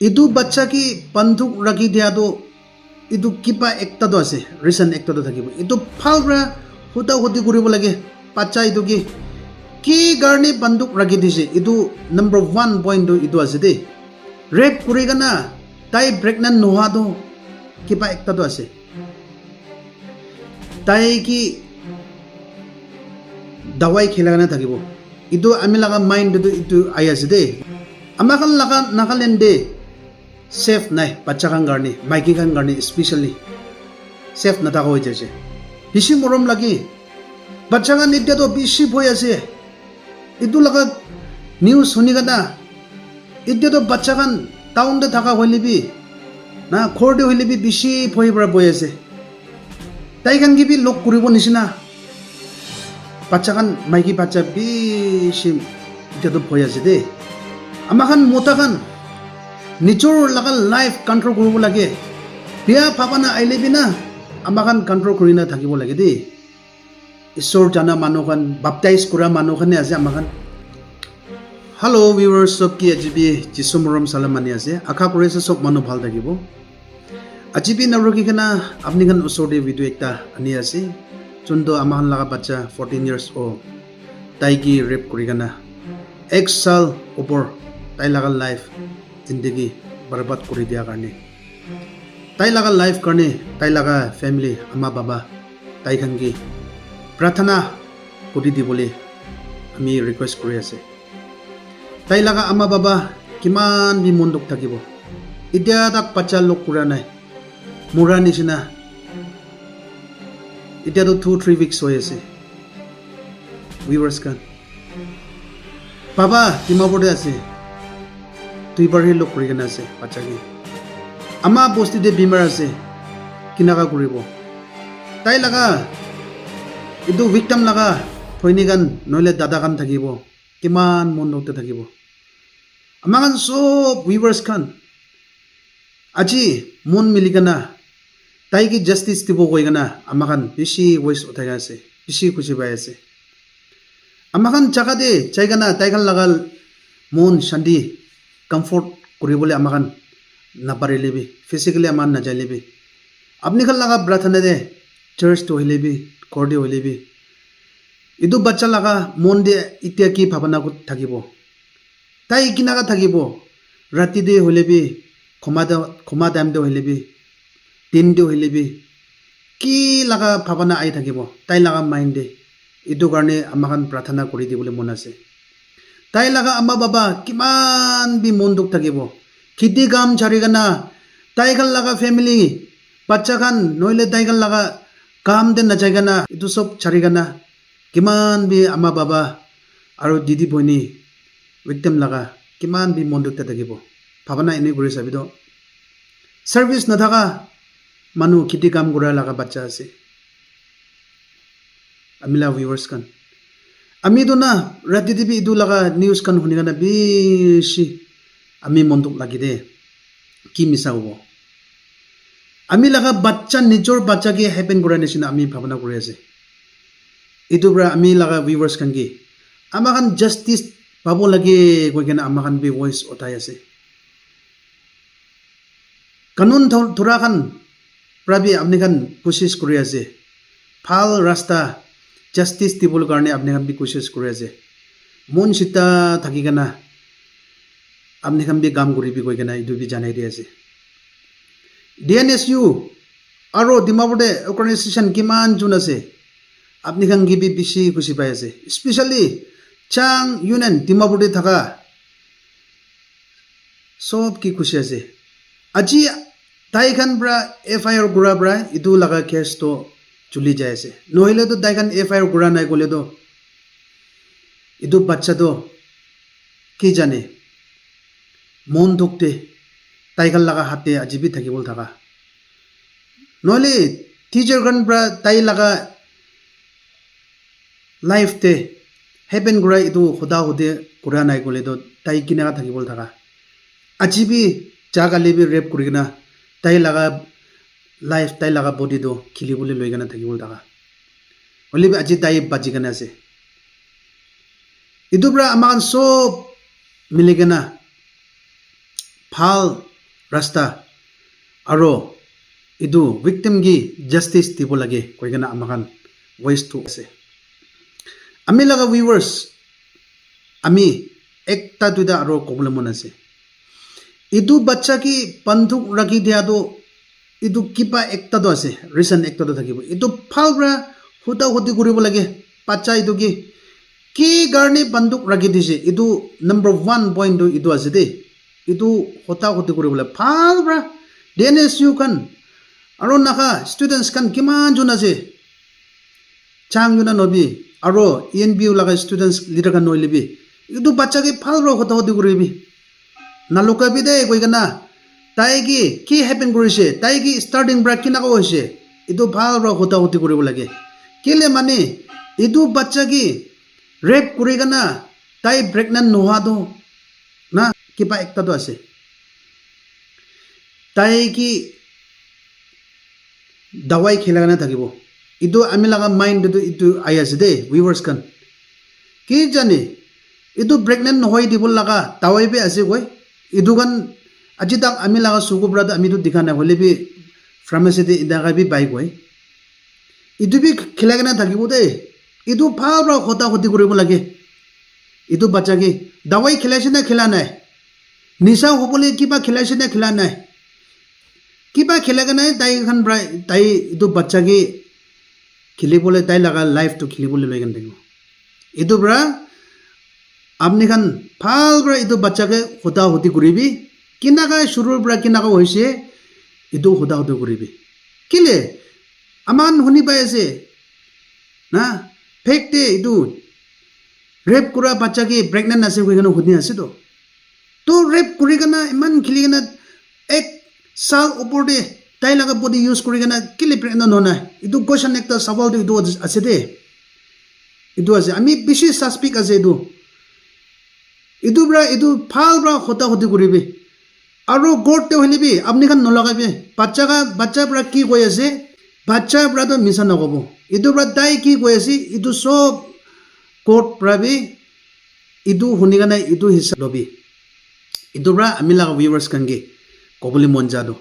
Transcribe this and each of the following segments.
Itu bacha ki banduk raki dia to itu kipa ekta to ase reason ekta to thakibo itu phalra huta huti kuribo lage bacha itu ki garni banduk raki dise itu number 1 point to itu ase de rape kurigana tai pregnant noha to kipa ekta to ase tai ki dawai khilagana thakibo itu ami laga mind to itu ayase de amakan laga Nagaland de safe nai bacha kan garni maiki kan garni especially safe na thaka hoi jase bishi morom lagi bacha kan itya to bishi bhoi ase itu laga news suni gana itya to bacha kan town de thaka hoilibi na khor de hoilibi bishi bhoi bara boi ase tai kan gibi lok kuribo nisina bacha kan maiki bacha bishi itya to bhoi ase de amakan mota kan Nijor laga life control koribo lage biya papa na aile bina amakan control korina thakibo lage de isor jana manu kan baptize kura manu kan ase amakan hello viewers sob ki ajibi jisumorom salam mani ase akha kore se sob manu bhal thakibo ajibi na roki kana apni kan usor de video ekta ani ase chundo amakan laga bacha 14 years old tai ki rape kori kana 1 sal upor tai laga life जिंदगी बर्बाद करी दिया करने ताई लगा life करने ताई लगा फैमिली अम्मा बाबा ताई खंगी प्रार्थना करी दी बोले हमें रिक्वेस्ट करी आसे ताई लगा अम्मा बाबा किमान भी मन दुख থাকিব इतना तक बच्चा लोग कुरा नहीं मुरा निचिना इतना तो 2-3 weeks हो ऐसे viewers kan बाबा दिमापुरते आसे তুই বার হে লোক করি কেনা আছে বাচ্চাকে আমা বস্তিতে বিমার আছে কিনাকা করিব তাই লাগা ইদু ভিকটাম লাগা থইনি গান নইলে দাদা গান থাকিব কিমান মন নতে থাকিব আমাগান সব ভিউয়ার্স খান আজি মন মিলি কেনা তাই কি জাস্টিস দিব কই কেনা আমাগান বেশি ভয়েস উঠাই আছে বেশি খুশি পাই আছে আমাগান জায়গা দে জায়গা না তাই খান লাগাল মন শান্তি comfort kuri bole amakan na pare lebi physically aman na jai lebi apni khal laga prathana de church to hilebi korde hilebi idu bacha laga mon de itya ki bhabana ko thakibo tai kinaga thakibo rati de hilebi khoma dam de hilebi tin de hilebi ki laga bhabana ai thakibo tai laga mind de idu karne amakan prathana kuri di bole mon ase তাই লাগা আম্মা বাবা কিমান B মন দুখ থাকিব খেতি কাম ছাড়িগানা তাই খান লাগা ফ্যামিলি বাচ্চা খান নইলে তাই খান লাগা কাম দেন না যাইগানা ইটো সব ছাড়িগানা কিমান বি আম্মা বাবা আৰু দিদি বইনি ভিক্টিম লাগা কিমান বি মন দুখ থাকিব ভাবনা এনে কৰি চাবি তো সাৰ্ভিস নাথাকা মানুহ খেতি কাম কৰা লাগা বাচ্চা আছে আমিলা ভিউয়ার্স খান আমি তো না রাতি টিভি ইদু লাগা নিউজ কান শুনি কানা বেশি আমি মনটুক লাগি দে কি মিছা হব আমি লাগা বাচ্চা নিজর বাচ্চাকে হ্যাপেন করা নিচিনা আমি ভাবনা করে আছে ইদু ব্রা আমি লাগা ভিউয়ার্স কান কি আমাখান জাস্টিস পাব লাগে কই কেনা আমাখান বি ভয়েস উঠাই আছে কানুন থোড়া খান প্রাবি আপনি খান কোশিশ করে আছে ভাল রাস্তা জাস্টিস দিবল কারণে আপনি খান বি কোশিশ করে আছে মন সীতা থাকি কেনা আপনি খান বি কাম করিবি কই কেনা ইদু বি জানাই দিয়ে আছে DNSU আর ডিমাপুরতে অর্গানাইজেশন কিমান জুন আছে আপনি খান গিবি বেশি খুশি পাই আছে স্পেশালি চাং ইউনিয়ন ডিমাপুরতে থাকা সব কি খুশি আছে আজি তাই খান ব্রা FIR গুড়া ব্রা ইদু লাগা কেস তো চলি যায় আছে নহলে তো তাই খান FIR গুড়া নাই গলে তো ইদু বাচ্চা তো কি জানে মন ধুকতে তাই খান লাগা হাতে আজিবি থাকিবল থাকা নহলে টিচার গান ব্রা তাই লাগা লাইফ তে হেপেন গুড়া ইদু খুদা খুদে গুড়া নাই গলে তো তাই কিনা থাকিবল থাকা আজিবি জাগালিবি রেপ করি কিনা তাই লাগা লাইফ তাই লাগা বডি তো খিলিবলে লৈ কিনা থাকিবল থাকা হলিবি আজি তাই বাজি কিনা আছে ইদু ব্রা আমাক সব মিলি কিনা ভাল rasta aro idu victim gi justice dibo lage koigana amakan voice to ase ami laga viewers ami ekta duida aro koblemon ase idu bacha ki banduk raki dia do idu kipa ekta do ase reason ekta do thakibo idu phalbra huta huti kuribo lage bacha idu ki garni banduk raki dise idu number 1 point do idu ase de idu huta huti kuribo la phalbra DNSU kan aro naka students kan kiman jun ase chang juna nobi aro ENBU laga students leader kan noilebi idu bacha ki phalbra huta huti kuribi naluka bi de koigana tai ki happen korise tai ki starting break kina ko hoise idu bhalbra huta huti kuribo lage kile mane idu bacha ki rape kurigana tai pregnant noha do na kipa ekta do ase tai ki dawai khilagana thakibo idu ami laga mind do itu ayase de viewers kan ki jane idu pregnant nohoi dibol laga dawai be ase koi idu kan aji tak ami laga sugu brada ami do dikhana hole bi pharmacy de idaga bi bai koi idu bi khilagana thakibo de idu phalbra khota khoti koribo lage idu bacha ki dawai khilaise na khila nai nisa hobole kiba khilaise na khila nai kiba khilaga nai tai khan bra tai idu bacha ki khilibole tai laga life to khilibole loigan thakbo idu bra apni khan phalbra idu bacha ke khota khoti koribi kinaka shurur bra kinaka hoise idu khota khoti koribi kile aman huni pai ase na fake te idu rape kura bacha ki pregnant ase koi kana huni ase to rape kuri kana iman khili kana ek sal upor de tai laga body use kuri kana kile pregnant hona idu question ekta sawal de idu ase de idu ase ami bishi suspect ase idu bra idu phal bra khota khoti koribi aro court te hoilebi apni khan nolagabe bacha bra ki koi ase bacha bra to misa nakobo idu bra tai ki koi ase idu sob court prabi idu hunigana idu hisa lobi idu bra ami laga viewers kange kobuli monjado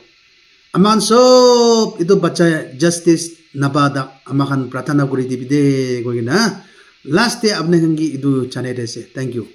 aman sob idu bacha justice nabada amakan pratana kori dibide koi na last day apne kangi idu chane dese thank you